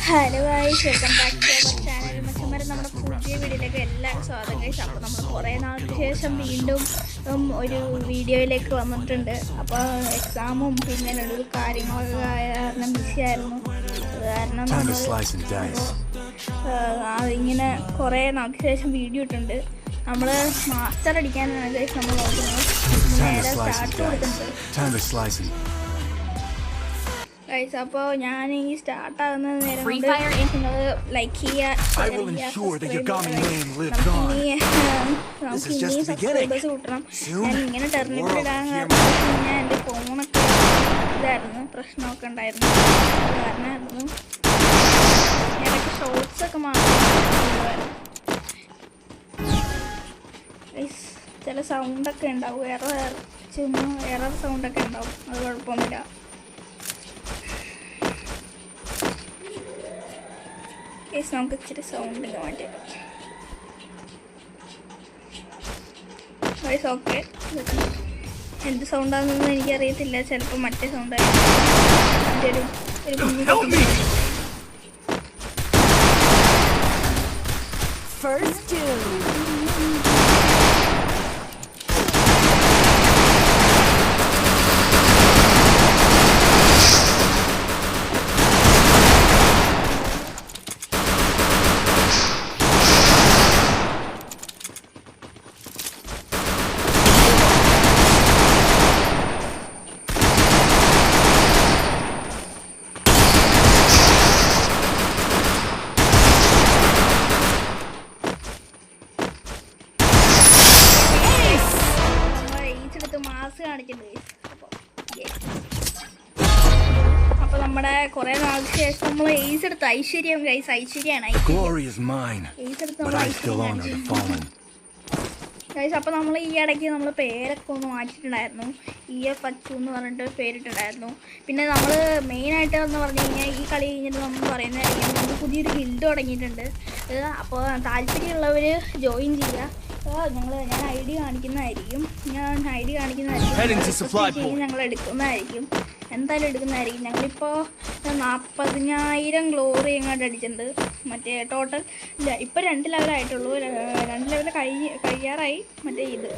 Hello guys, welcome back to our channel. മച്ചന്മാരെ, നമ്മുടെ പുതിയ വീഡിയോയിലേക്ക് എല്ലാവർക്കും സ്വാഗതം ഗൈസ്. അപ്പോൾ നമ്മൾ കുറേ നാൾക്ക് ശേഷം വീണ്ടും ഒരു വീഡിയോയിലേക്ക് വന്നിട്ടുണ്ട്. അപ്പോൾ എക്സാമും പിന്നെ ഒരു കാര്യങ്ങളൊക്കെ കാരണം ബിസി ആയിരുന്നു. അത് കാരണം ഇങ്ങനെ കുറേ നാൾക്ക് ശേഷം വീഡിയോ ഇട്ടുണ്ട്. നമ്മൾ മാസ്റ്റർ അടിക്കാനാണ് ഗൈസ് നമ്മൾ നോക്കുന്നത്. നേരെ സ്റ്റാർട്ട് കൊടുക്കുന്നത് ഗൈസ്. അപ്പോൾ ഞാൻ ഈ സ്റ്റാർട്ടാകുന്ന നേരം കൊണ്ട് നിങ്ങൾ ലൈക്ക് ചെയ്യുക, നമുക്ക് ഇനി സബ്സ്ക്രൈബേഴ്സ് കൂട്ടണം. ഞാൻ ഇങ്ങനെ ടെർണിപ്പ് ഇടാൻ കാരണം ഞാൻ എൻ്റെ ഫോണൊക്കെ ഇതായിരുന്നു, പ്രശ്നമൊക്കെ ഉണ്ടായിരുന്നു. അത് കാരണമായിരുന്നു ഞാനൊക്കെ ഷോർട്സൊക്കെ മാത്രം. ഗൈസ്, ചില സൗണ്ടൊക്കെ ഉണ്ടാവും, എറർ സൗണ്ടൊക്കെ ഉണ്ടാവും. അത് കുഴപ്പമൊന്നുമില്ല. നമുക്ക് ഇച്ചിരി സൗണ്ടിന് മാറ്റിയേക്കാം. ഓക്കെ, എന്ത് സൗണ്ടാണെന്നൊന്നും എനിക്കറിയത്തില്ല. ചിലപ്പോൾ മറ്റേ സൗണ്ടായിരിക്കും. അപ്പൊ നമ്മുടെ കുറെ നാൾക്ക് ശേഷം നമ്മൾ എയ്സ് എടുത്ത് ഐശ്വര്യം ഗൈസ്, ഐശ്വര്യാണ് ഗൈസ്. അപ്പൊ നമ്മൾ ഈ ഇടയ്ക്ക് നമ്മൾ പേരൊക്കെ ഒന്ന് മാറ്റിയിട്ടുണ്ടായിരുന്നു. EF അച്ചു എന്ന് പറഞ്ഞിട്ട് പേരിട്ടുണ്ടായിരുന്നു. പിന്നെ നമ്മൾ മെയിനായിട്ട് എന്ന് പറഞ്ഞു കഴിഞ്ഞാൽ ഈ കളി കഴിഞ്ഞിട്ട് നമ്മൾ പറയുന്നതായിരിക്കും നമ്മൾ പുതിയൊരു ഗിൽഡ് തുടങ്ങിയിട്ടുണ്ട്. അപ്പോൾ താല്പര്യമുള്ളവർ ജോയിൻ ചെയ്യുക. ഞാൻ ഐ ഡി കാണിക്കുന്നതായിരിക്കും. ഞങ്ങൾ എടുക്കുന്നതായിരിക്കും, എന്തായാലും എടുക്കുന്നതായിരിക്കും. ഞങ്ങളിപ്പോൾ 40,000 ഗ്ലോറി എങ്ങോട്ട് അടിച്ചിട്ടുണ്ട്. മറ്റേ ടോട്ടൽ ഇല്ല, ഇപ്പോൾ 2 ലെവലായിട്ടുള്ളൂ. 2 ലെവൽ കഴിയാറായി. മറ്റേ ഇത്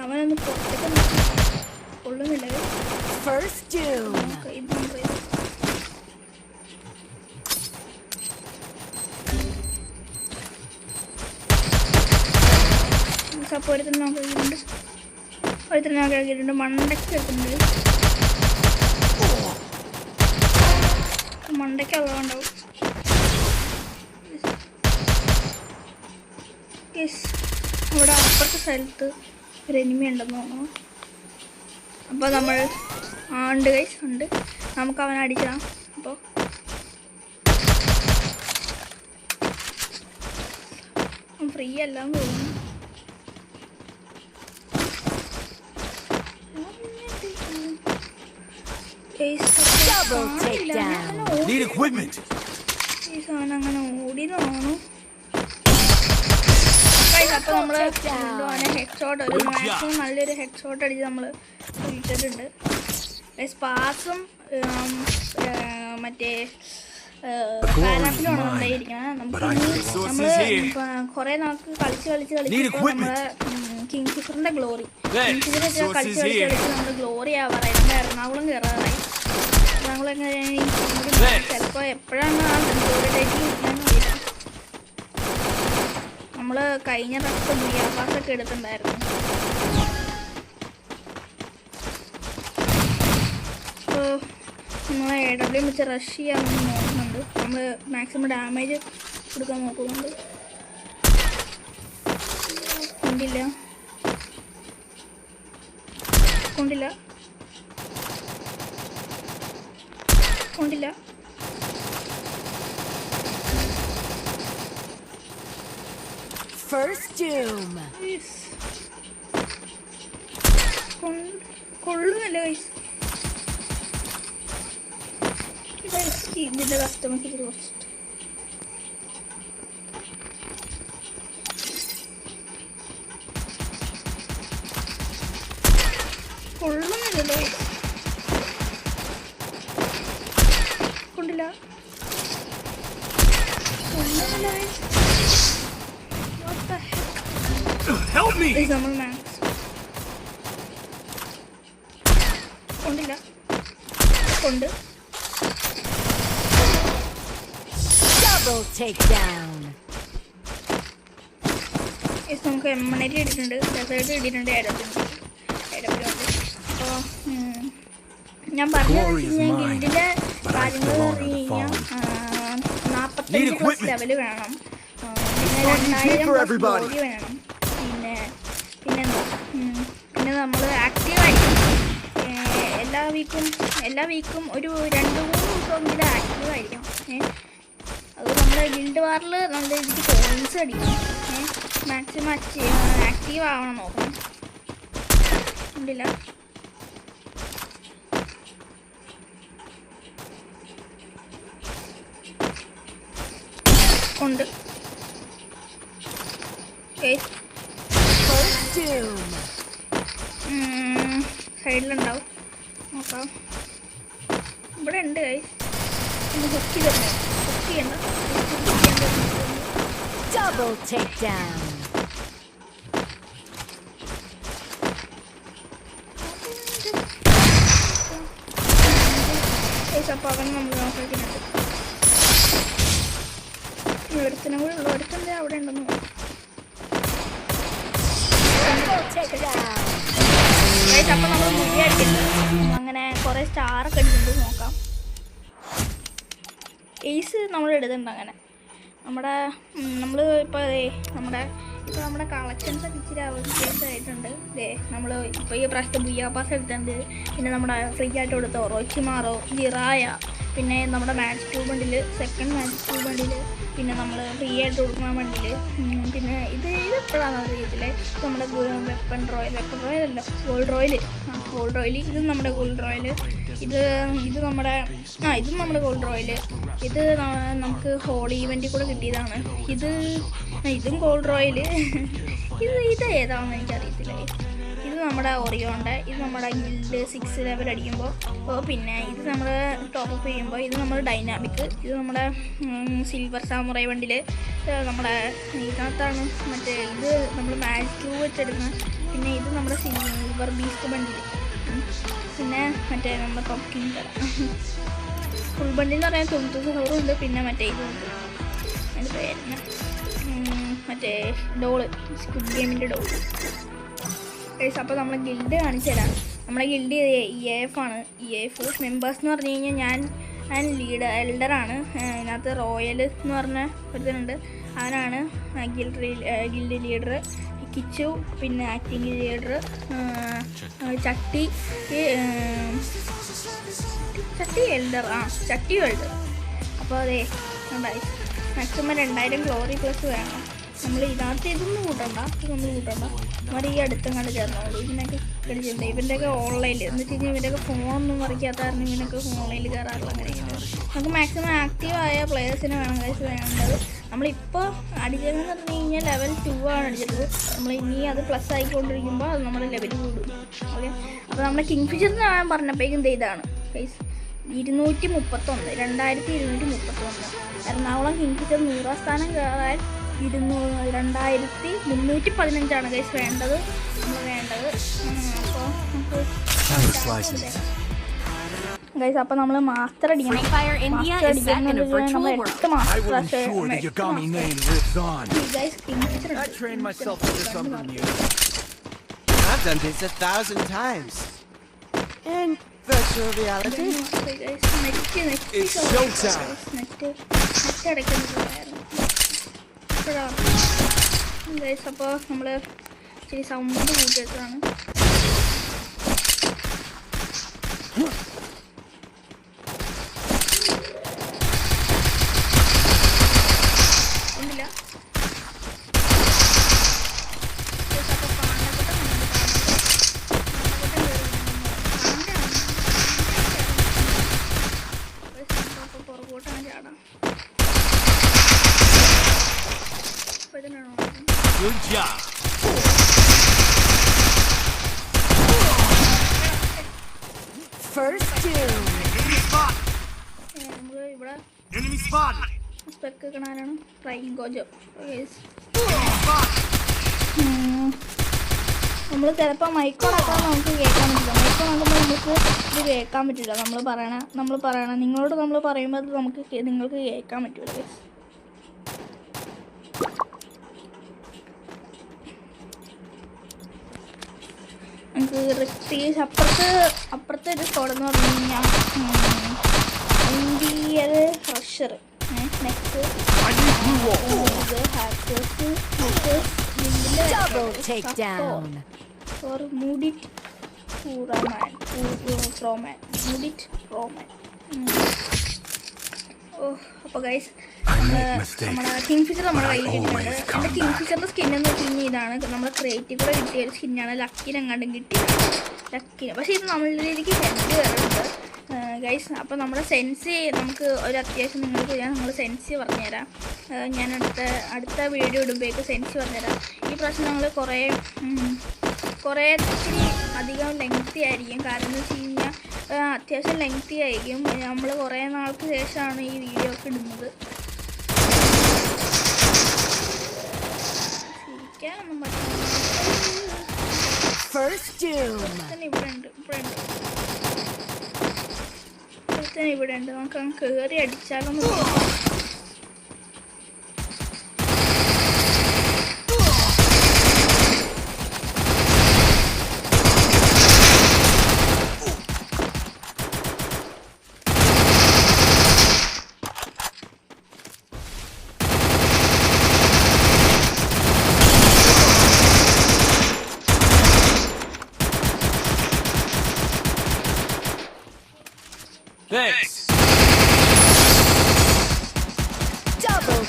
അവനൊന്ന് പുറത്തേക്ക് കൊള്ളുന്നില്ല. അപ്പോൾ ഒരുത്തരം നമുക്ക് ഇറക്കിയിട്ടുണ്ട്. മണ്ടയ്ക്ക് എടുക്കുന്നുണ്ട്. മണ്ടയ്ക്ക് ഉള്ളതുണ്ടാവും. ഇവിടെ അപ്പുറത്തെ സ്ഥലത്ത് ഒരു എനിമി ഉണ്ടെന്ന് തോന്നുന്നു. അപ്പോൾ നമ്മൾ ഉണ്ട് ഗൈസ്, ഉണ്ട്. നമുക്ക് അവനെ അടിക്കാം. അപ്പോൾ ഫ്രീ അല്ലാന്ന് തോന്നുന്നു. അങ്ങനെ ഓടി തോന്നുന്നു. അപ്പോൾ നമ്മൾ ഹെഡ് ഷോട്ട്, ഒരു മാക്സിമം നല്ലൊരു ഹെഡ് ഷോട്ട് അടിച്ച് നമ്മൾ ഇട്ടിട്ടുണ്ട്. സ്പാസും മറ്റേ പാനാപ്പിലാണ് ഉണ്ടായിരിക്കണം. നമ്മൾ കുറേ നാൾക്ക് കളിച്ച് നമ്മളെ കിങ്ഫിഷറിൻ്റെ ഗ്ലോറി കളിച്ച് നമ്മൾ ഗ്ലോറി ആവാറായി. എറണാകുളം കയറാറായി. എറണാകുളം ചിലപ്പോൾ എപ്പോഴാണ് ആ ഗ്ലോറി ഡേറ്റ് കിട്ടാന്നറിയില്ല. നമ്മൾ കഴിഞ്ഞ പ്രാവശ്യം ബിയാപാസൊക്കെ എടുത്തിട്ടുണ്ടായിരുന്നു. അപ്പോൾ നമ്മൾ AW വെച്ച് റഷ് ചെയ്യാമെന്ന് നോക്കുന്നുണ്ട്. നമ്മൾ മാക്സിമം ഡാമേജ് കൊടുക്കാൻ നോക്കുന്നുണ്ട്. കൊണ്ടില്ല. കൊള്ളുന്നില്ല ഗൈസ്. ഇതിൻ്റെ കസ്റ്റമർക്ക് ഇത് കുറച്ചിട്ട് കൊള്ളും കൊണ്ടില്ല. കൊണ്ടില്ല കൊണ്ട് നമുക്ക് എമ്മണേറ്റ് ഇട്ടിട്ടുണ്ട്, ഡെസേർട്ട് ഇട്ടിട്ടുണ്ട്, ഇടത്തുണ്ട്. അപ്പോൾ ഞാൻ പറഞ്ഞ ഗിൽഡിലെ കാര്യങ്ങൾ പറഞ്ഞു കഴിഞ്ഞാൽ 45+ ലെവല് വേണം, പിന്നെ 2000+ ബോഡി വേണം, പിന്നെ നമ്മൾ ആക്റ്റീവായിരിക്കും. എല്ലാ വീക്കും ഒരു 2-3 ദിവസമെങ്കിലും ആക്റ്റീവായിരിക്കും. അത് നമ്മുടെ ഗിൽഡ് വാറിൽ നല്ല രീതിക്ക് പോയിൻറ്റ്സ് അടിക്കും. മാക്സിമം ആക്റ്റീവ് ആവണം നോക്കണം. ഉണ്ടില്ല ഉണ്ട് സൈഡിലുണ്ടാവും, നോക്കാം. ഇവിടെ ഉണ്ട് ഗൈസ്. ഹുക്ക് ചെയ്യണ്ട. Double takedown. അപ്പോൾ അവൻ നമ്മൾ നോക്കിയിട്ടുണ്ട്. ഒരുത്തിനും കൂടെ ഉള്ളു. ഒരുത്തൻ്റെ അവിടെ ഉണ്ടെന്ന് അപ്പോൾ നമ്മൾ മുടി അടിക്കുന്നത്. അങ്ങനെ കുറേ സ്റ്റാറൊക്കെ അടിച്ചിട്ടുണ്ട്, നോക്കാം. ഏസ് നമ്മൾ എടുത്തിട്ടുണ്ട്. അങ്ങനെ നമ്മൾ നമ്മുടെ കളക്ഷൻസൊക്കെ ഇച്ചിരി അവകാശമായിട്ടുണ്ട്. നമ്മൾ ഇപ്പോൾ ഈ പ്രാവശ്യത്തെ ബുയാപാസ് എടുത്തിട്ടുണ്ട്. പിന്നെ നമ്മുടെ ഫ്രീ ആയിട്ട് കൊടുത്ത ഒറോച്ചിമാറോ, ജിറായ, പിന്നെ നമ്മുടെ മാച്ച് 2 ബണ്ടിൽ, സെക്കൻഡ് മാച്ച് 2 ബണ്ടിൽ, പിന്നെ നമ്മൾ ഫ്രീ ആയിട്ട് കൊടുക്കുന്ന ബണ്ടിൽ, പിന്നെ ഇത് എപ്പോഴാണെന്ന് അറിയത്തില്ലേ, നമ്മുടെ വെപ്പൺ റോയൽ അല്ല, ഗോൾഡ് റോയൽ. ഇത് നമ്മുടെ ഗോൾഡ് റോയൽ. ഇത് നമ്മുടെ ഗോൾഡ് റോയൽ. ഇത് നമുക്ക് ഹോളി ഇവൻറ്റിൽ കൂടെ കിട്ടിയതാണ്. ഇതും ഗോൾഡ് റോയൽ. ഇത് ഏതാണെന്ന് എനിക്കറിയത്തില്ല. ഇത് നമ്മുടെ ഒറിയോണ്ട്. ഇത് നമ്മുടെ ഗിൽഡ് 6 ലെവൽ അടിക്കുമ്പോൾ. പിന്നെ ഇത് നമ്മൾ ടോപ്പ് ചെയ്യുമ്പോൾ ഇത് നമ്മൾ ഡൈനാമിക്. ഇത് നമ്മുടെ സിൽവർ സാമുറൈ വണ്ടിൽ നമ്മുടെ ഇതിനകത്താണ്. മറ്റേ ഇത് നമ്മൾ മാച്ച് 2 വെച്ചെടുക്കുന്ന. പിന്നെ ഇത് നമ്മുടെ സിൽവർ ബീസ്റ്റ് ബണ്ടിൽ. പിന്നെ മറ്റേ നമ്മുടെ ടോക്കിങ് ഫുൾ ബണ്ടിൽ എന്ന് പറയാൻ 90 ഉണ്ട്. പിന്നെ മറ്റേ ഇതുണ്ട്, അതിൻ്റെ പേരെന്നെ മറ്റേ ഡോള്, സ്ക്വിഡ് ഗെയിമിൻ്റെ ഡോള്. അപ്പോൾ നമ്മളെ ഗിൽഡ് കാണിച്ചു തരാം. നമ്മുടെ ഗിൽഡ് EAF ആണ്. EAF മെമ്പേഴ്സ് എന്ന് പറഞ്ഞു കഴിഞ്ഞാൽ ഞാൻ എൽഡറാണ്. ഇതിനകത്ത് റോയൽ എന്ന് പറഞ്ഞ ഒരുത്തനുണ്ട്, അവനാണ് ഗിൽഡ് ലീഡർ. കിച്ചു, പിന്നെ ആക്ടിങ് ലീഡർ ചട്ടി എൽഡർ. ചട്ടി എൽഡർ. അപ്പോൾ അതെ മാക്സിമം 2000 ഗ്ലോറി പ്ലസ് വേണം. നമ്മൾ ഇതിനകത്ത് ഇതൊന്നും കൂട്ടണ്ട. നമ്മൾ ഈ അടുത്തങ്ങാണ്ട് ചേർന്നോളൂ. ഇതിനൊക്കെ കളിച്ചിട്ടുണ്ട്. ഇവൻ്റെയൊക്കെ ഓൺലൈനിൽ എന്ന് വെച്ച് കഴിഞ്ഞാൽ ഇവൻ്റെയൊക്കെ ഫോണൊന്നും മറിക്കാത്ത കാരണം ഇവനൊക്കെ ഓൺലൈനിൽ കയറാറില്ല. അങ്ങനെയാണ് നമുക്ക് മാക്സിമം ആക്റ്റീവായ പ്ലെയേഴ്സിനെ വേണ്ടത്. നമ്മളിപ്പോൾ അടിച്ചതെന്ന് പറഞ്ഞു കഴിഞ്ഞാൽ ലെവൽ 2 ആണ് അടിച്ചത്. നമ്മൾ ഇനി അത് പ്ലസ് ആയിക്കൊണ്ടിരിക്കുമ്പോൾ അത് നമ്മുടെ ലെവൽ കൂടും. ഓക്കെ, അപ്പോൾ നമ്മുടെ കിങ് ഫിഷറിന് ഞാൻ പറഞ്ഞപ്പോഴേക്കും ഇതാണ് ഗൈസ് 2231. എറണാകുളം കിങ് ഫിഷർ 100ാം സ്ഥാനം കയറാൻ 2315 ഗൈസ് വേണ്ടത്. അപ്പോൾ നമുക്ക് ഗൈസ്, അപ്പോൾ നമ്മൾ മാസ്റ്റർ അടിക്കണം. നമ്മൾ 8 master Virtual reality. It's showtime. അപ്പോൾ നമ്മൾ ഇച്ചിരി സൗണ്ട് കൂട്ടി വെച്ചതാണ്. ഒന്നില്ല. പുറകോട്ടാണ് ചാടാം. Good job. First doom. Enemy spot. നമുക്ക് ഇവിടെ Enemy spotted. സ്പെക്ക് കാണാനാണ് ട്രൈങ് ഗോജോ. Enemy spot. നമ്മൾ ചിലപ്പോൾ മൈക്കോടാക്കാൻ നമുക്ക് കേൾക്കാൻ പറ്റില്ല. മൈക്കോടാക്കുമ്പോൾ നമുക്ക് ഇത് കേൾക്കാൻ പറ്റില്ല. നമ്മൾ പറയണം നിങ്ങളോട് നമ്മൾ പറയുമ്പോൾ അത് നിങ്ങൾക്ക് കേൾക്കാൻ പറ്റില്ല. നമുക്ക് റിക്തീസ് അപ്പുറത്തെ ഒരു സ്കോഡ് എന്ന് പറഞ്ഞു കഴിഞ്ഞാൽ ഇന്ത്യൻ ഫ്രഷർ നെക്സ്റ്റ് ഇത് hackers Double takedown. or Mudit Proman. അപ്പോൾ ഗൈസ് നമ്മുടെ കിങ്ഫിഷർ നമ്മുടെ കയ്യിൽ കിട്ടിയിട്ടുണ്ട്. എൻ്റെ കിങ്ഫിഷറിൻ്റെ സ്കിന്നെന്ന് വെച്ച് കഴിഞ്ഞാൽ ഇതാണ് നമ്മുടെ ക്രിയേറ്റീവിടെ കിട്ടിയ ഒരു സ്കിന്നാണ്. ലക്കിനെങ്ങാണ്ടും കിട്ടിയത് ലക്കിന്. പക്ഷേ ഇത് നമ്മളുടെ രീതിക്ക് ഹെഡ് വരുന്നുണ്ട് ഗൈസ്. അപ്പോൾ നമ്മുടെ സെൻസി നമുക്ക് ഒരു അത്യാവശ്യം നിങ്ങൾക്ക് നമ്മൾ സെൻസി പറഞ്ഞുതരാം. ഞാൻ അടുത്ത വീഡിയോ ഇടുമ്പോഴേക്ക് സെൻസി പറഞ്ഞുതരാം. ഈ പ്രാവശ്യം നമ്മൾ കുറേ അധികം ലെങ്തി ആയിരിക്കും. കാരണം എന്ന് വെച്ച് കഴിഞ്ഞാൽ അത്യാവശ്യം ലെങ്തി ആയിരിക്കും. നമ്മൾ കുറേ നാൾക്ക് ശേഷമാണ് ഈ വീഡിയോ ഒക്കെ ഇടുന്നത്. ചിരിക്കാനൊന്നും പറ്റില്ല. ഇവിടെ ഉണ്ട് നമുക്ക് അങ്ങ് കയറി അടിച്ചാലൊന്നും Thanks. Double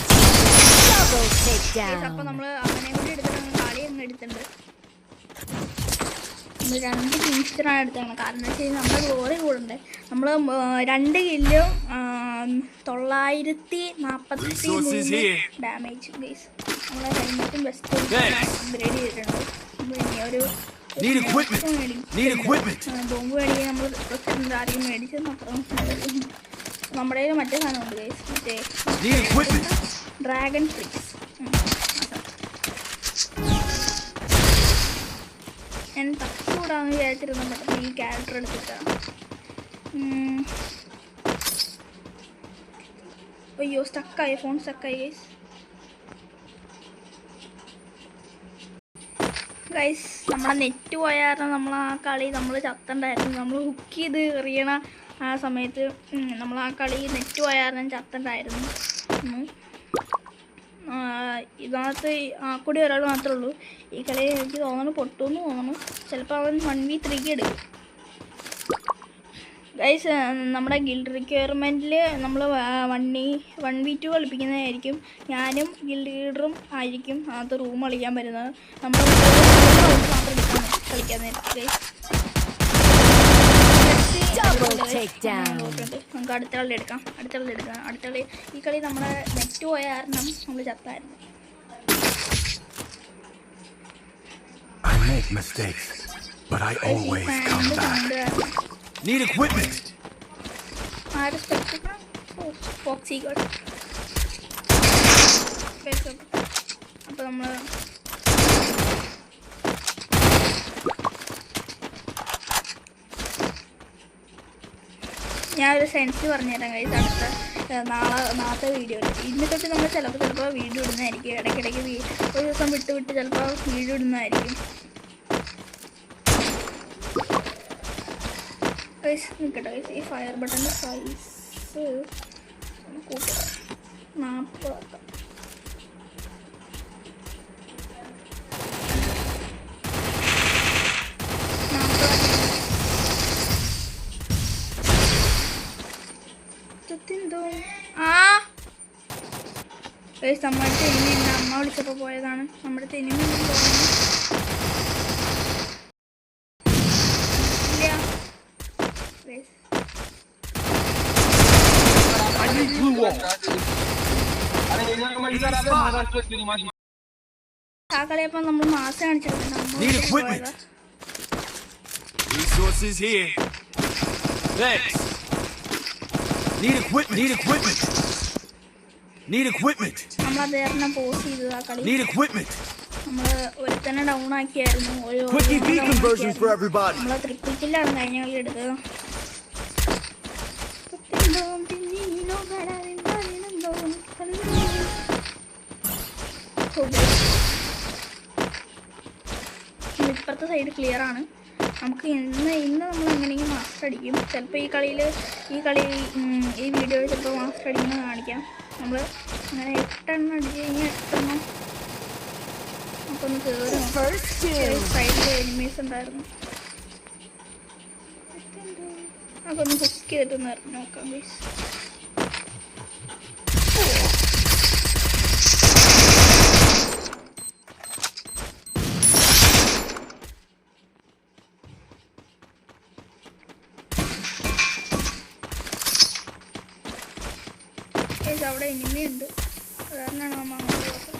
takedown. അപ്പോൾ നമ്മൾ അവനെ കൂടി എടുത്തിട്ട് കളി അങ്ങ് എടുത്തിട്ടുണ്ട്. നമ്മൾ 2 കിങ്സ്റ്ററാണ് എടുത്തേക്കുന്നത്. കാരണം എന്താ വെച്ച് കഴിഞ്ഞാൽ നമ്മുടെ ഗ്ലോറി കൂടണ്ടേ. നമ്മൾ 2 കില്ലും 943 ഡാമേജ് ഗൈസ്. നമ്മളെ ഹെൽമെറ്റും ബെസ്റ്റ് അപ്ഗ്രേഡ് ചെയ്തിട്ടുണ്ട്. നമ്മൾ ഇനി ഒരു ബോംബ് മേടിക്കാൻ നമ്മൾ പ്രസിഡന്റ് ആരെയും മേടിച്ച് മാത്രം നമ്മുടെ കയ്യിൽ മറ്റേ സാധനമുണ്ട് ഗൈസ്. മറ്റേ ഡ്രാഗൺ ഫ്രീസ്. ഞാൻ തക്കൂടാന്ന് വിചാരിച്ചിരുന്ന പെട്ടെന്ന് ഈ ക്യാരക്ടർ എടുത്തിട്ടാണ്. അയ്യോ സ്റ്റക്കായി, ഫോൺ സ്റ്റക്കായി ഗൈസ്. നമ്മുടെ നെറ്റ് പോയ കാരണം നമ്മൾ ആ കളി നമ്മൾ ചത്തണ്ടായിരുന്നു. നമ്മൾ ഹുക്ക് ചെയ്ത് എറിയണ ആ സമയത്ത് നമ്മൾ ആ കളി നെറ്റ് പോയ കാരണം ചത്തണ്ടായിരുന്നു. ഇതിനകത്ത് കൂടി ഒരാൾ മാത്രമേ ഉള്ളൂ. ഈ കളി എനിക്ക് തോന്നുന്നു പൊട്ടുമെന്ന് തോന്നുന്നു. ചിലപ്പോൾ അവൻ 1v3 എടുക്കും ഗൈസ്. നമ്മുടെ ഗിൽഡ് റിക്വയർമെൻറ്റിൽ നമ്മൾ 1v2 കളിപ്പിക്കുന്നതായിരിക്കും. ഞാനും ഗിൽഡ് ലീഡറും ആയിരിക്കും അത് റൂം കളിക്കാൻ വരുന്നത്. നമ്മൾ മാത്രം കളിക്കാൻ ഗൈസ്. നമുക്ക് അടുത്ത കളി എടുക്കാം. അടുത്ത കളി ഈ കളി നമ്മുടെ നെറ്റ് പോയ കാരണം നമ്മൾ ചത്തായിരുന്നു. I make mistakes, but I always come back. Need equipment. അപ്പോൾ നമ്മൾ ഞാനൊരു സെൻസ് പറഞ്ഞുതരാം കഴിച്ച് നാളത്തെ വീഡിയോയിൽ. ഇന്ന് തൊട്ട് നമ്മൾ ചിലപ്പോൾ വീഡിയോ ഇടുന്നതായിരിക്കും. ഇടയ്ക്കിടയ്ക്ക് ഒരു ദിവസം വിട്ട് ചിലപ്പോൾ വീഡിയോ ഇടുന്നതായിരിക്കും. നിൽക്കട്ടെ ഈ ഫയർ ബട്ടൻ്റെ സൈസ് കൂട്ടുക 40 ആക്കാം. നമ്മുടെ തെനിമ എൻ്റെ അമ്മ വിളിച്ചപ്പോൾ പോയതാണ്. നമ്മുടെ തെനിമ ആ കളിയപ്പോൾ നമ്മൾ മാസം കാണിച്ചിട്ടുണ്ട്. Resources here. Thanks. Need equipment. Need equipment. Need equipment. നമ്മൾ അദ്ദേഹത്തിനെ പോസ് ചെയ്തത് ആ കളി. Need equipment. നമ്മൾ ഒരുത്തന്നെ ഡൗൺ ആക്കിയായിരുന്നു. Quick EV conversion for everybody. നമ്മൾ ട്രിപ്പിൾ കില്ലാണ് കഴിഞ്ഞ കളി എടുത്തത്. ഇപ്പുറത്തെ സൈഡ് ക്ലിയർ ആണ്. നമുക്ക് ഇന്ന് നമ്മൾ എങ്ങനെയെങ്കിലും മാസ്റ്റർ അടിക്കും. ചിലപ്പോൾ ഈ ഈ വീഡിയോയിൽ ചിലപ്പോൾ മാസ്റ്റർ അടിക്കുന്നത് കാണിക്കാം. നമ്മൾ അങ്ങനെ 8 എണ്ണം അടിച്ച് കഴിഞ്ഞാൽ 8 എണ്ണം നമുക്കൊന്ന് കയറി സൈഡിൽ എനിമീസ് ഉണ്ടായിരുന്നു. നമുക്കൊന്ന് കുക്ക് ചെയ്തിട്ടൊന്ന് നോക്കാം പ്ലീസ്. അവിടെ എനിമി ഉണ്ട്. അതുകാരണമാണ് നമ്മൾ അങ്ങോട്ട് പോകുന്നത്.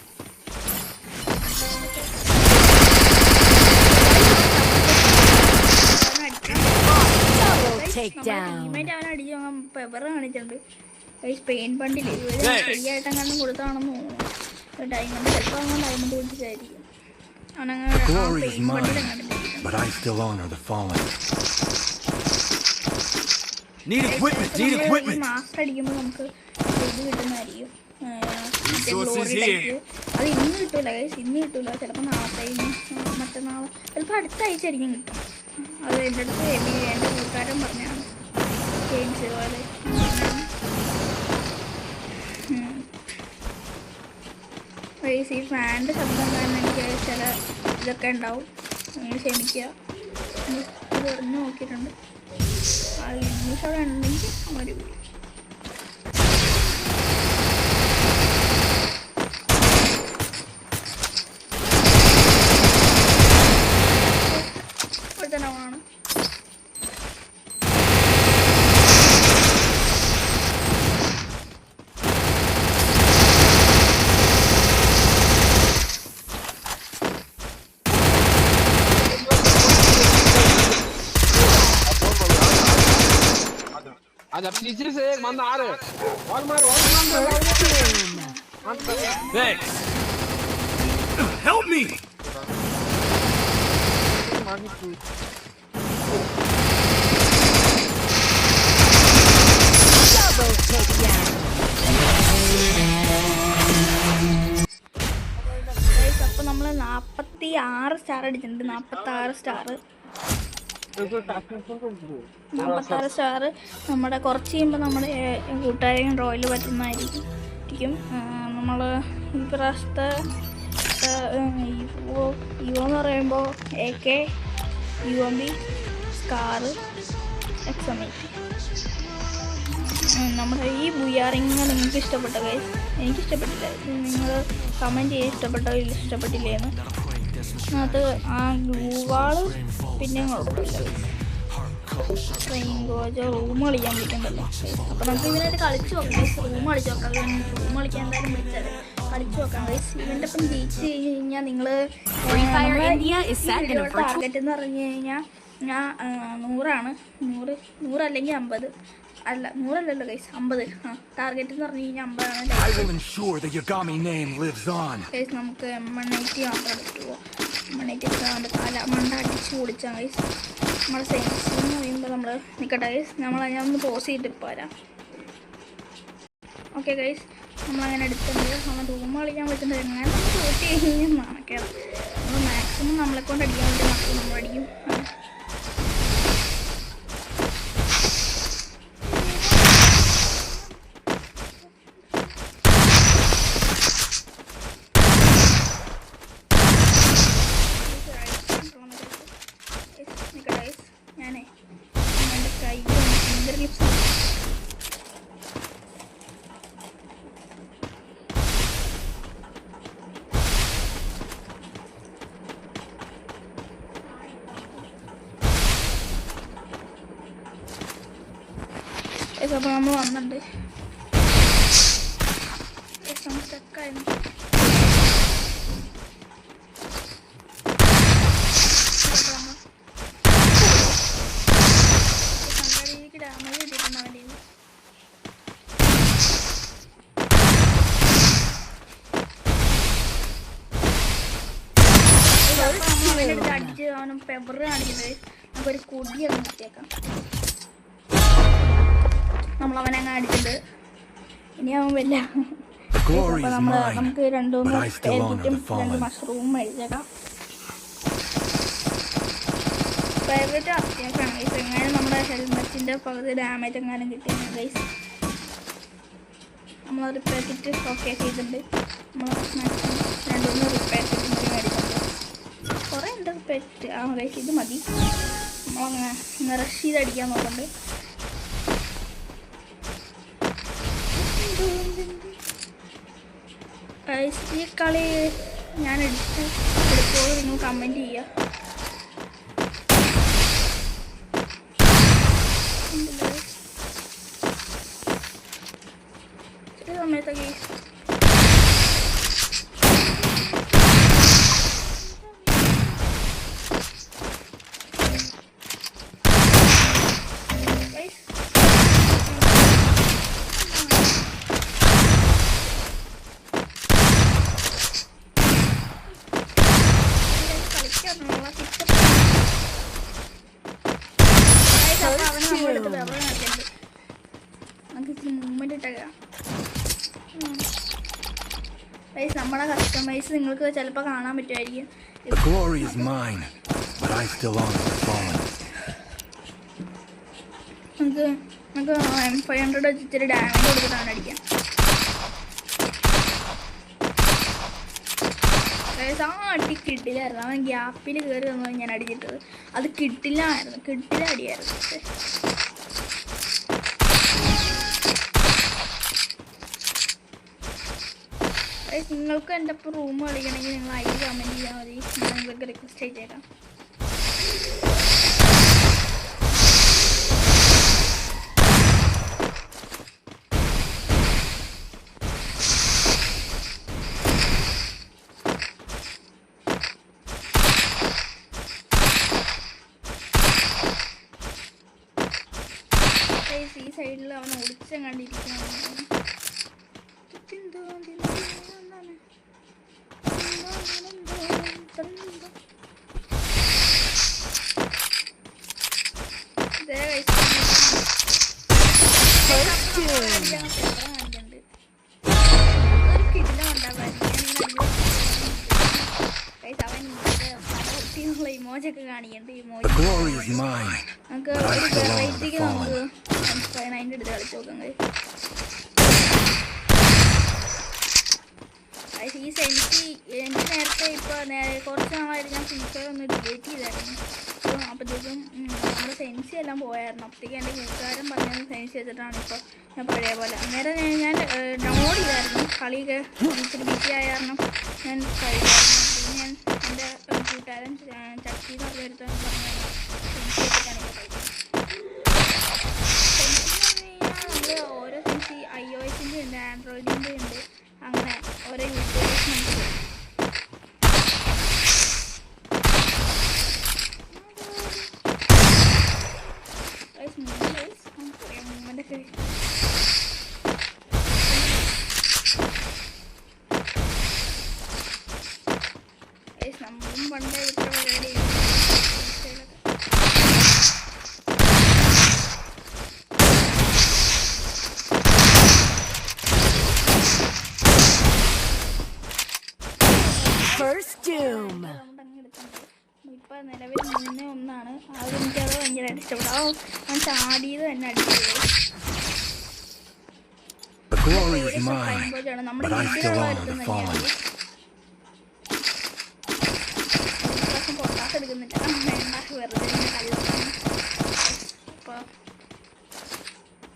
ടീമേറ്റ് അവൻ അടിച്ചു വാങ്ങാൻ പെവർ കാണിച്ചിട്ടുണ്ട്. സ്പെയിൻ പണ്ടിൽ ഫ്രീ ആയിട്ട് അങ്ങനെ കൊടുത്താണെന്ന് തോന്നുന്നു. ഡയമണ്ട് ചിലപ്പോൾ അങ്ങനെ ഡയമണ്ട് കൊടുത്തിട്ടായിരിക്കും അവനങ്ങനെ സ്പെയിൻ പണ്ടിൽ അങ്ങനെ. മാസ്റ്റർ അടിക്കുമ്പോൾ നമുക്ക് ഇത് കിട്ടുന്നതായിരിക്കും. അത് ഇന്ന് കിട്ടൂല ഗൈസ്, ഇന്ന് കിട്ടൂല. ചിലപ്പോൾ നാളത്തെ മറ്റന്നാൾ ചിലപ്പോൾ അടുത്ത ആഴ്ച ആയിരിക്കും കിട്ടും. അത് എൻ്റെ അടുത്ത് എൻ്റെ കൂട്ടുകാരൻ പറഞ്ഞാണ്. ജെയിംസ് പോലെ ഗൈസ് ഈ ഫാനിൻ്റെ ശബ്ദം കാരണം എനിക്ക് ചില ഇതൊക്കെ ഉണ്ടാവും. നിങ്ങൾ ക്ഷമിക്കുക. ഇത് എറിഞ്ഞ് നോക്കിയിട്ടുണ്ട്. ആ ഇംഗ്ലീഷ് അവിടെ ഉണ്ടെങ്കിൽ ഒരു ആണ്. Thanks. Help me. Double takedown. അപ്പോൾ നമ്മൾ 46 സ്റ്റാർ അടിച്ചിട്ടുണ്ട്. 46 സ്റ്റാർ നമ്മുടെ കുറച്ച് കഴിയുമ്പോൾ നമ്മുടെ കൂട്ടുകാരെയും റോയിൽ പറ്റുന്നതായിരിക്കും. നമ്മൾ ഈ പ്രാവശ്യത്തെ ഇവോ എന്ന് പറയുമ്പോൾ AK, UMP, സ്കാറ്, XM8. നമ്മുടെ ഈ ബുയാറിങ് നിങ്ങൾക്ക് ഇഷ്ടപ്പെട്ട ഗൈസ്? എനിക്കിഷ്ടപ്പെട്ടില്ല. നിങ്ങൾ കമൻറ്റ് ചെയ്ത് ഇഷ്ടപ്പെട്ടോ ഇഷ്ടപ്പെട്ടില്ലേന്ന്. അത് ആ ഗ്ലൂവാള് പിന്നെ കുഴപ്പമില്ല. റെയിൻകോജോ റൂം കളിക്കാൻ പറ്റുന്നുണ്ടല്ലോ. അപ്പോൾ നമുക്ക് ഇതിനായിട്ട് കളിച്ച് നോക്കാം. റൂം കളിച്ച് നോക്കാം. റൂം കളിക്കാൻ എന്തായാലും വിളിച്ചത് കളിച്ച് നോക്കാം. ഇവൻ്റെ ഒപ്പം ജയിച്ച് കഴിഞ്ഞ് കഴിഞ്ഞാൽ നിങ്ങൾ ടാർഗറ്റ് എന്ന് പറഞ്ഞു കഴിഞ്ഞാൽ ഞാൻ 100 100 അല്ലെങ്കിൽ 50. അല്ല 100 അല്ലല്ലോ ഗൈസ്, 50. ടാർഗറ്റ് എന്ന് പറഞ്ഞു കഴിഞ്ഞാൽ 50ആണ്. ഗൈസ് നമുക്ക് M180 മാത്രം എടുക്കുമോ? M180 എടുക്കാണ്ട് മണ്ട അടിച്ച് പൊളിച്ചാൽ ഗൈസ്. നമ്മുടെ സെൻസ് എന്ന് പറയുമ്പോൾ നമ്മൾ നിൽക്കട്ടെ ഗൈസ്. ഞാൻ ഒന്ന് പോസ് ചെയ്തിട്ട് പോരാം. ഓക്കെ ഗൈസ്, നമ്മളങ്ങനെ എടുത്തിട്ടുണ്ട്. നമ്മൾ റൂം കളിക്കാൻ പറ്റുന്നത് എങ്ങനെ നമുക്ക് വോട്ട് ചെയ്ത് കഴിഞ്ഞാൽ നടക്കണം. നമ്മൾ മാക്സിമം നമ്മളെ കൊണ്ട് അടിക്കാൻ വേണ്ടി മാത്രം നമ്മൾ അടിക്കും. ഞാനേ എൻ്റെ കൈ ഫിംഗർ ലിപ്സ് അപ്പോൾ നമ്മൾ വന്നിട്ടുണ്ട്. സ്റ്റക്കായിരുന്നു. സംഘടിക്കടാ അവനും പെവർ കാണിക്കുന്നത്. നമുക്കൊരു കൊടിയൊക്കെ നിർത്തിയേക്കാം. നമ്മളവനെ അങ്ങ് അടിച്ചിട്ട് ഇനി അവൻ വല്ല അപ്പോൾ നമുക്ക് 2-3 പേരിട്ടും 2 മഷ്റൂം മേടിച്ചേക്കാം. ഫേവറേറ്റ് അത്യാവശ്യമാണ് ഗൈസ്. എങ്ങനെ നമ്മുടെ ഹെൽമെറ്റിൻ്റെ പകുതി ഡാമേജ് എങ്ങാനും കിട്ടിയാണ് ഗൈസ്. നമ്മൾ റിപ്പയർ കിറ്റ് ഓക്കെ ചെയ്തിട്ടുണ്ട്. നമ്മൾ 2-3 റിപ്പയർ കിറ്റ് മേടിച്ചിട്ടുണ്ട്. കുറേ ഉണ്ട് റിപ്പയർ കിറ്റ്. ആ ഗൈസ് ഇത് മതി. നമ്മളങ്ങനെ റഷ് ചെയ്തടിക്കാൻ നോക്കുന്നുണ്ട്. ഈ കളി ഞാൻ എടുത്തോളൂ, നിങ്ങൾ കമൻറ്റ് ചെയ്യുക. ചില സമയത്തൊക്കെ നമ്മുടെ കസ്റ്റമൈസ് നിങ്ങൾക്ക് ചിലപ്പോൾ കാണാൻ പറ്റുമായിരിക്കും. The glory is mine, but I still honor the fallen. നമുക്ക് M500 വെച്ച് ഇച്ചിരി ഡാമേജ് കൊടുത്തിട്ടാണ് അടിക്കാം. ആ അടി കിട്ടില്ലായിരുന്നു. അവൻ ഗ്യാപ്പിൽ കയറി വന്നു ഞാൻ അടിച്ചിട്ടത്. അത് കിട്ടില്ല അടിയായിരുന്നു. നിങ്ങൾക്ക് എൻ്റെ ഒപ്പം റൂം കളിക്കണമെങ്കിൽ നിങ്ങൾ അതിൽ കമൻറ്റ് ചെയ്യാൻ മതി. ഞാൻ നിങ്ങൾക്ക് റിക്വസ്റ്റ് ചെയ്തേക്കാം. ഈ സൈഡിൽ അവൻ ഒളിച്ചെങ്ങാണ്ടിരിക്കുകയാണ്. ഇമോജൊക്കെ കാണിക്കണ്ട്. ഇമോജ് നമുക്ക് ഒരു വെറൈറ്റിക്ക് നമുക്ക് അതിൻ്റെ അടുത്ത് കളിച്ച് നോക്കാം. ഈ സെൻസി എനിക്ക് നേരത്തെ ഇപ്പോൾ കുറച്ച് നാളായിട്ട് ഞാൻ ഫീച്ചർ ഒന്ന് ഡിലീറ്റ് ചെയ്തായിരുന്നു. അപ്പോഴത്തേക്കും നമ്മുടെ സെൻസി എല്ലാം പോയായിരുന്നു. അപ്പോഴത്തേക്കും എൻ്റെ കൂട്ടുകാരൻ പറഞ്ഞത് സെൻസി വെച്ചിട്ടാണ് ഇപ്പോൾ ഞാൻ പഴയ പോലെ. അന്നേരം ഞാൻ ഡൗൺലോഡ് ചെയ്തായിരുന്നു. കളിയൊക്കെ ഇച്ചിരി ബിസി ആയ കാരണം ഞാൻ കഴിയായിരുന്നു. പിന്നെ ഞാൻ എൻ്റെ കൂട്ടുകാരൻ ചക്കി എന്ന് പറഞ്ഞെടുത്ത് പറഞ്ഞു സെൻസി വെച്ചിട്ടാണ് ഇപ്പോൾ കളിക്കുന്നത്. സെൻസി എന്ന് പറഞ്ഞു കഴിഞ്ഞാൽ നമ്മൾ ഓരോ സെൻസി iOS-ൻ്റെ ഉണ്ട്, ആൻഡ്രോയിഡിൻ്റെ ഉണ്ട്, അങ്ങനെ ഓരോ യൂട്യൂബേഴ്സ് നമുക്ക് മൂവ്മെൻ്റൊക്കെ നമ്മളും പണ്ടേ ഇത്ര പരിപാടി ഇപ്പം നിലവിൽ 3-1 അത് എനിക്കത് ഭയങ്കരമായിട്ട് ഇഷ്ടപ്പെടും. ഞാൻ ചാടിയത് തന്നെ അടിച്ചത്. നമ്മുടെ വീട്ടിലുള്ള അടുത്ത് തന്നെയാണ്. പൊട്ടാസ് എടുക്കുന്നില്ല, വേണ്ട വെറുതെ കല്ലാണ്. അപ്പോൾ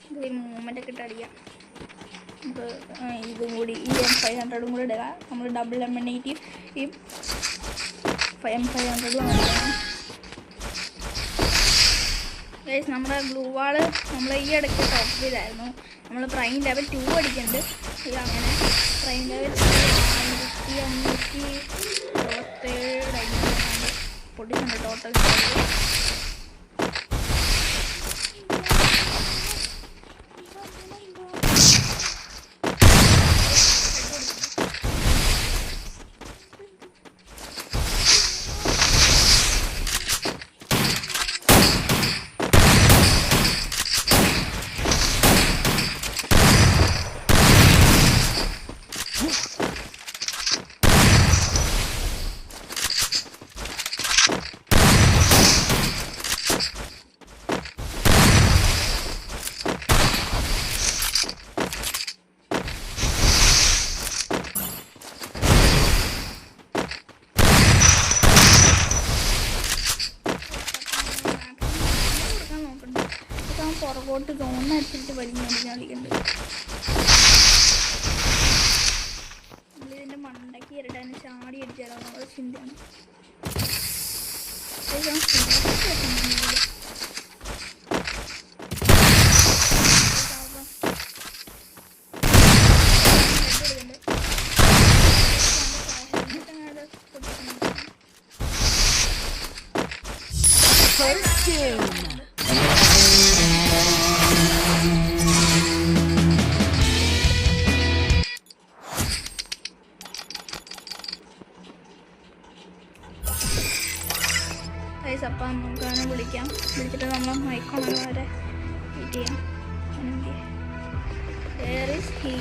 ഇത് മൂവ്മെൻ്റൊക്കെ ഇട്ട് അടിക്കാം. നമുക്ക് ഇതും കൂടി ഈ M500 കൂടി ഇടുക. നമ്മൾ ഡബിൾ M180 ഈ M500 അടിക്കണം. ഗൈസ് നമ്മുടെ ഗ്ലൂ വാള് നമ്മൾ ഈ ഇടയ്ക്ക് ടോപ്പ് ചെയ്തായിരുന്നു. നമ്മൾ പ്രൈം ലെവൽ 2 അടിക്കുന്നുണ്ട്. അങ്ങനെ പ്രൈം ലെവൽ 1567 ഡൈമണ്ട് പൊട്ടിച്ചുണ്ട് ടോട്ടൽ. പുറകോട്ട് തോന്നടിച്ചിട്ട് വലിഞ്ഞടിക്കാൻ കളിക്കുന്നുണ്ട്. നമ്മളിതിൻ്റെ മണ്ടയ്ക്ക് ഇരട്ടാൻ ചാടി അടിച്ചാലോ നമ്മുടെ ചിന്തയാണ്. First doom. ഗൈസ് അപ്പം നമുക്ക് അവനെ വിളിക്കാം. വിളിച്ചിട്ട് നമ്മൾ മൈക്കോണ വരെ വെയിറ്റ് ചെയ്യാം. Where is he?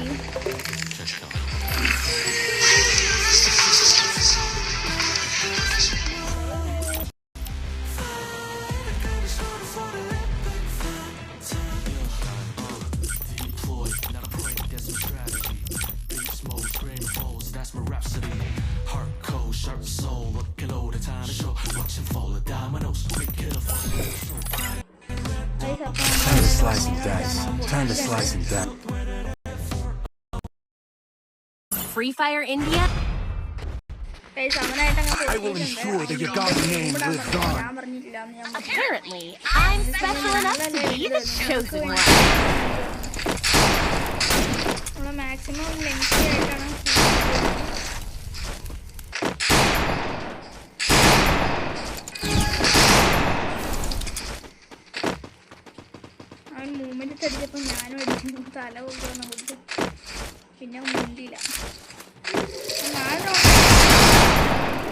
Time to slice and dice. Time to slice and dice. Free Fire India. I will ensure that your godly name lives on. Apparently, I'm special enough to be the chosen one. Maximum lengthy ആയിട്ടാണ് അവൻ movement തടിച്ചപ്പോൾ ഞാനും അടിച്ചു. തല കൊണ്ടുവന്ന കൊടുത്തു. പിന്നെ മുണ്ടില്ല.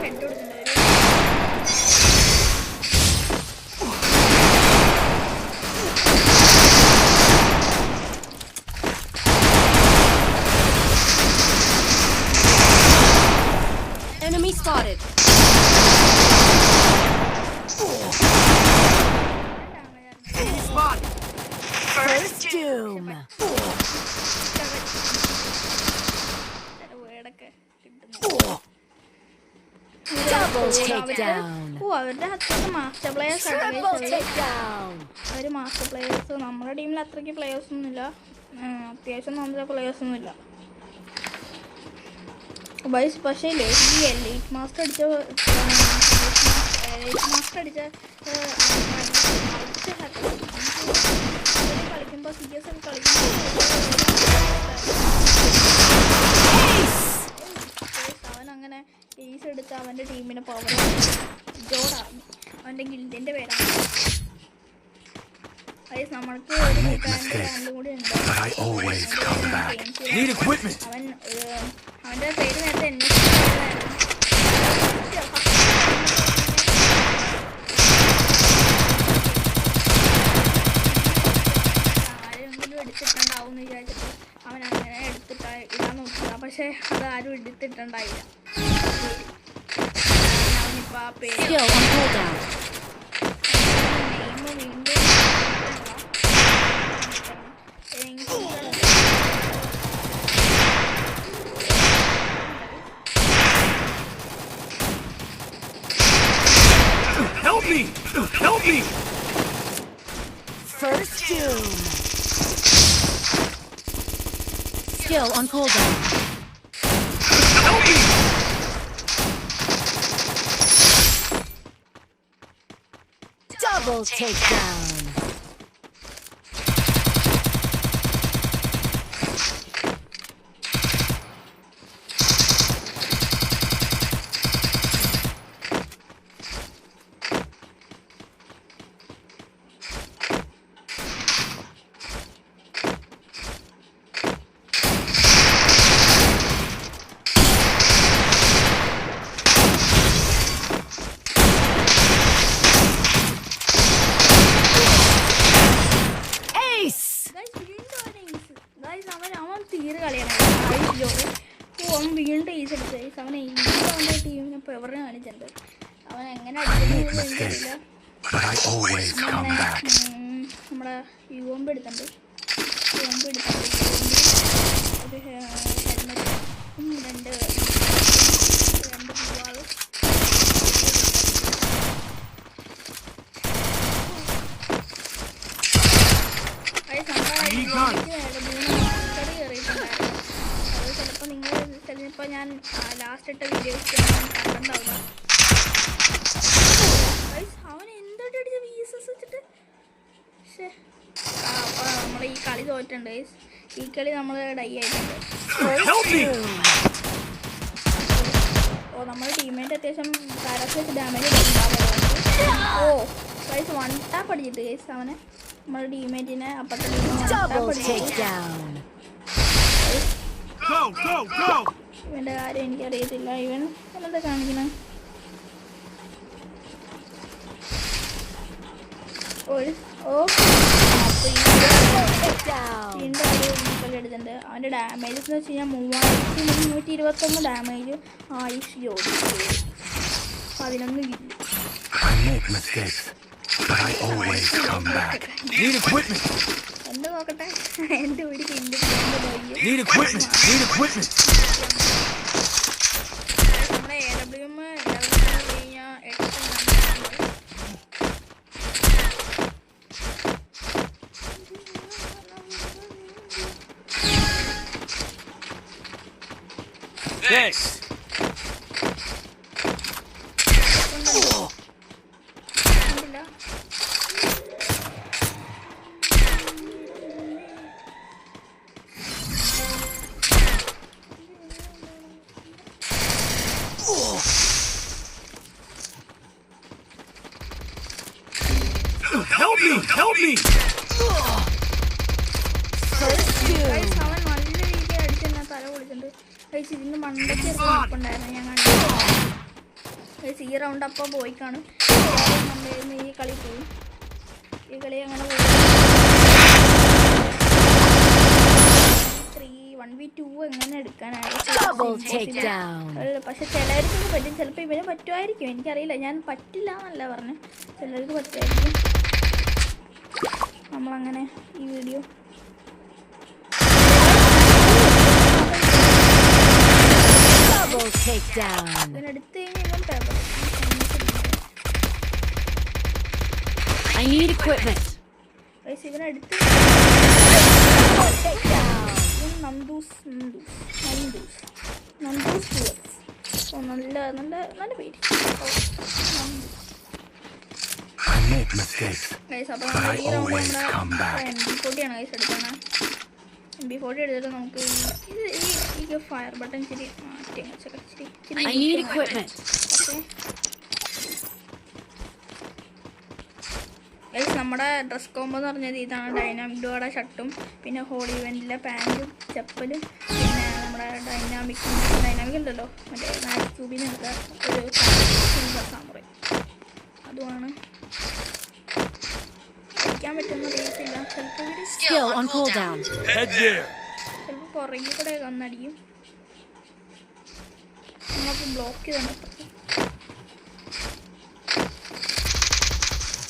Head കൊടുത്തിട്ടുണ്ട്. Enemy spotted. First doom. Double takedown. അവരുടെ അത്രയ്ക്ക് മാസ്റ്റർ പ്ലേയേഴ്സ് Triple takedown. അവർ മാസ്റ്റർ പ്ലേയേഴ്സ്. നമ്മുടെ ടീമിൽ അത്രയ്ക്ക് പ്ലേയേഴ്സ് ഒന്നുമില്ല. അത്യാവശ്യം നല്ല പ്ലേയേഴ്സ് ഒന്നുമില്ല. പക്ഷേ ഈ എലൈറ്റ് മാസ്റ്റർ അടിച്ച കളിക്കുമ്പോൾ CS ഒക്കെ അവൻ അങ്ങനെ ഏസ് എടുത്ത് അവൻ്റെ ടീമിനെ പവർ ജോഡാണ്. അവൻ്റെ ഗിൽഡിൻ്റെ പേരാണ്. നമ്മൾക്ക് ഒരു ഹാൻഡ് കൂടി ഉണ്ട്. അവൻ്റെ പേര് നേരത്തെ ആരെങ്കിലും എടുത്തിട്ടുണ്ടാവും എന്ന് വിചാരിച്ചിട്ട് അവൻ അങ്ങനെ ഇടാൻ നോക്കുക. പക്ഷെ അത് ആരും എടുത്തിട്ടുണ്ടായില്ല. അവനിപ്പോൾ ആ പേര് Help me! Help me! First doom. Skill on cooldown. Help me! Double takedown. അവൻ തീരെ കളിയാണ്. അവൻ വീണ്ടും ഈസ് അടിച്ചു. അവനെ അവൻ്റെ ടീമിനെ പെവറിന് കാണിച്ചിട്ടുണ്ട്. അവൻ എങ്ങനെ അടിക്കുന്നത് എനിക്കറിയില്ല. നമ്മുടെ യുവമ്പ് എടുത്തിട്ടുണ്ട്. ഒരു ഹെൽമെറ്റും രണ്ട് പൂവാളും gun. മാസ്റ്റർ കയറിയിട്ടുണ്ടായിരുന്നു. അത് ചിലപ്പോൾ നിങ്ങൾ ചിലപ്പോൾ ഞാൻ ലാസ്റ്റ് ഇട്ട വീഡിയോസ് കണ്ടിട്ടുണ്ടാവുക. അവൻ എന്തോട്ട് അടിച്ച വീസസ് വെച്ചിട്ട്. പക്ഷേ അപ്പോൾ നമ്മൾ ഈ കളി തോറ്റുണ്ട്. ഈ കളി നമ്മൾ ഡൈ ആയിട്ടുണ്ട്. Help me. ഓ നമ്മുടെ ടീമേറ്റ് അത്യാവശ്യം കാരൊക്കെ വെച്ച് ഡാമേജ് കൊടുക്കുന്നുണ്ടാവും. ഓ ഗൈസ് വൺ ടാപ്പ് അടിച്ചിട്ട് ഗൈസ് അവനെ നമ്മുടെ ടീമേറ്റിനെ അപ്പുറത്തെ Double takedown. Go, go, go. ഇവൻ്റെ കാര്യം എനിക്കറിയത്തില്ല. ഇവൻ എന്താ കാണിക്കണം. വീണ്ടും ഒരു കളി എടുത്തിട്ടുണ്ട്. അവൻ്റെ ഡാമേജ് എന്ന് വെച്ച് കഴിഞ്ഞാൽ 3321 ഡാമേജ്. ആയുഷ് ജോലി 11 kill. I make mistakes, but I always come back. Need equipment. എന്ത് നോക്കട്ടെ എൻ്റെ ഒരു kill. Need equipment. Need equipment. നമ്മുടെ AWM കഴിഞ്ഞാൽ 8 Thanks. കണ്ടില്ല. Help me. Help me. Guys അവൻ നല്ല രീതിയിൽ അടിച്ചെന്നെ തല പൊളിച്ചിട്ടുണ്ട്. ഗൈസ് ഇതിൻ്റെ മണ്ടയ്ക്ക് ഉണ്ടായിരുന്നു ഞാൻ കണ്ടു. ഗൈസ് ഈ റൗണ്ട് അപ്പോൾ പോയി കാണും. നമ്മുടെ ഈ കളി പോയി. ഈ കളി അങ്ങനെ പോയി. 1v2 എങ്ങനെ എടുക്കാനായിട്ട്. പക്ഷെ ചിലർക്ക് പറ്റും. ചിലപ്പോൾ ഇവന് പറ്റുമായിരിക്കും. എനിക്കറിയില്ല. ഞാൻ പറ്റില്ല എന്നല്ല പറഞ്ഞു. ചിലർക്ക് പറ്റുമായിരിക്കും. നമ്മളങ്ങനെ ഈ വീഡിയോ Double takedown. ഇതിനടുത്ത് കഴിഞ്ഞാൽ പേപ്പർ I need equipment. ഇവനടുത്ത് നന്ദൂസ് നല്ല നല്ല നല്ല പേര്. I make mistakes, ഗൈസ് അപ്പോൾ but I ഈ round always come back. MP40 ആണ് ഗൈസ് എടുക്കുന്നത്. MP40 എടുത്തിട്ട് നമുക്ക് ഈ ഫയർ ബട്ടൺ ഇച്ചിരി മാറ്റി I need equipment. ഗൈസ് നമ്മുടെ ഡ്രസ് കോംബോ എന്ന് പറഞ്ഞത് ഇതാണ്. ഡൈനാമിക് ഡോയുടെ ഷർട്ടും പിന്നെ ഹോളി ഇവൻറ്റിലെ പാൻറ്റും ചെപ്പലും പിന്നെ നമ്മുടെ ഡൈനാമിക് ഉണ്ടല്ലോ മറ്റേ നാല് ക്യൂബിൽ നിന്ന് ഒരു സിൽവർ സാമുറൈ അതുമാണ്. അടിക്കാൻ പറ്റുന്ന അറിയത്തില്ല. Skill on cooldown. Head there. ചിലപ്പോൾ പുറകിൽ കൂടെ വന്നടിക്കും. നമുക്ക് ബ്ലോക്ക് ചെയ്തിട്ടുണ്ട്.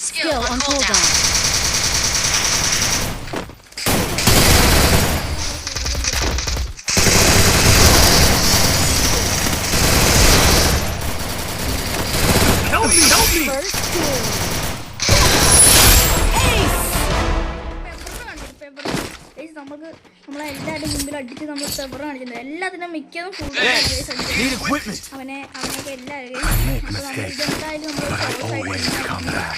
Skill on cooldown. Help me. Help me. First kill. നമുക്ക് നമ്മളെല്ലാവരുടെ മുമ്പിൽ അടിച്ച് നമ്മൾ പെവർ കാണിച്ചിട്ടുണ്ട്. എല്ലാത്തിനും മിക്കതും ഫുൾ Need equipment. അവനെയൊക്കെ എല്ലാവരും Make mistakes, ഇതെന്തായാലും നമ്മൾ but I always come back.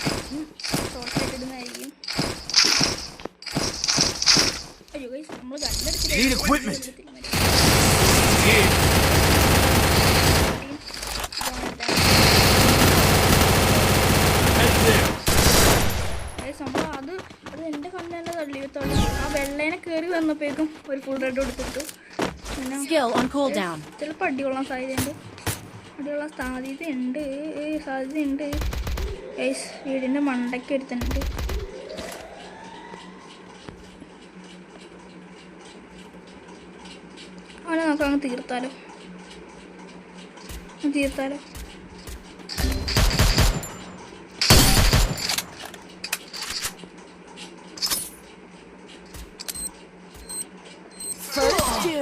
ഷോർട്ടായിട്ട് ഇടുന്നതായിരിക്കും. അയ്യോ ഗൈസ് നമ്മൾ Need equipment. Head there. അത് എൻ്റെ കണ്ണെന്നെ തള്ളി ആ വെള്ളേനെ കയറി വന്നപ്പോഴേക്കും ഒരു ഫുൾ റെഡ് കൊടുത്തിട്ടു. പിന്നെ Skill on cooldown. ചിലപ്പോൾ അടികൊള്ളാൻ സാധ്യതയുണ്ട്. സാധ്യതയുണ്ട്. ഗൈസ് വീടിൻ്റെ മണ്ടയ്ക്ക് എടുത്തിട്ടുണ്ട്. അവനെ നമുക്ക് അങ്ങ് തീർത്താലോ.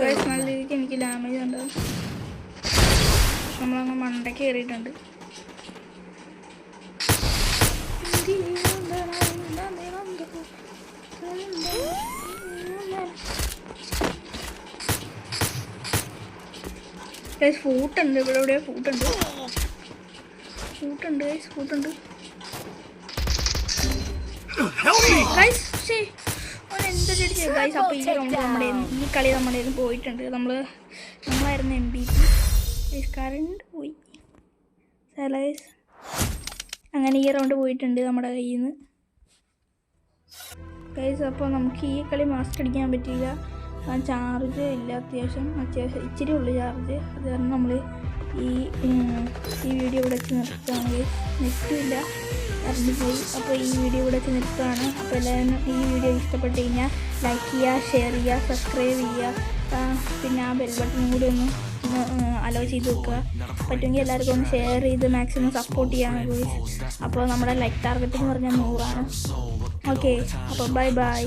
ഗൈസ് നല്ല രീതിക്ക് എനിക്ക് ഡാമേജ് ഉണ്ട്. നമ്മളങ്ങ് മണ്ടയ്ക്ക് കയറിയിട്ടുണ്ട്. ഗൈസ് ഫൂട്ടുണ്ട്, ഇവിടെ എവിടെയോ ഫൂട്ടുണ്ട് ഗൈസ്, ഫൂട്ടുണ്ട് ഗൈസ്. ശേ അവൻ എന്തൊരു ഗൈസ്. അപ്പോൾ ഈ കളി നമ്മുടെ പോയിട്ടുണ്ട്. നമ്മളായിരുന്നു MVP. ഗൈസ് കറണ്ട് പോയി ഗൈസ്. അങ്ങനെ ഈ റൗണ്ട് പോയിട്ടുണ്ട് നമ്മുടെ കയ്യിൽ നിന്ന് ഗൈസ്. അപ്പോൾ നമുക്ക് ഈ കളി മാസ്റ്റർ അടിക്കാൻ പറ്റിയില്ല. ചാർജ് ഇല്ല, അത്യാവശ്യം ഇച്ചിരി ഉള്ളു ചാർജ്. അത് കാരണം നമ്മൾ ഈ വീഡിയോ ഇവിടെ വെച്ച് നിർത്തുകയാണ് ഗൈസ്. നെറ്റും ഇല്ല, കറണ്ട് പോയി. അപ്പോൾ ഈ വീഡിയോ ഇവിടെ വെച്ച് നിർത്തുകയാണ്. അപ്പോൾ എല്ലാവരും ഈ വീഡിയോ ഇഷ്ടപ്പെട്ട് കഴിഞ്ഞാൽ ലൈക്ക് ചെയ്യുക, ഷെയർ ചെയ്യുക, സബ്സ്ക്രൈബ് ചെയ്യുക. പിന്നെ ആ ബെൽ ബട്ടണും കൂടി ഒന്ന് അലോ ചെയ്ത് വെക്കുക. പറ്റുമെങ്കിൽ എല്ലാവർക്കും ഒന്ന് ഷെയർ ചെയ്ത് മാക്സിമം സപ്പോർട്ട് ചെയ്യാൻ ഗൈസ്. അപ്പോൾ നമ്മുടെ ലൈക്ക് ടാർഗറ്റ് എന്ന് പറഞ്ഞാൽ 100 ആണ്. ഓക്കെ, അപ്പോൾ ബൈ.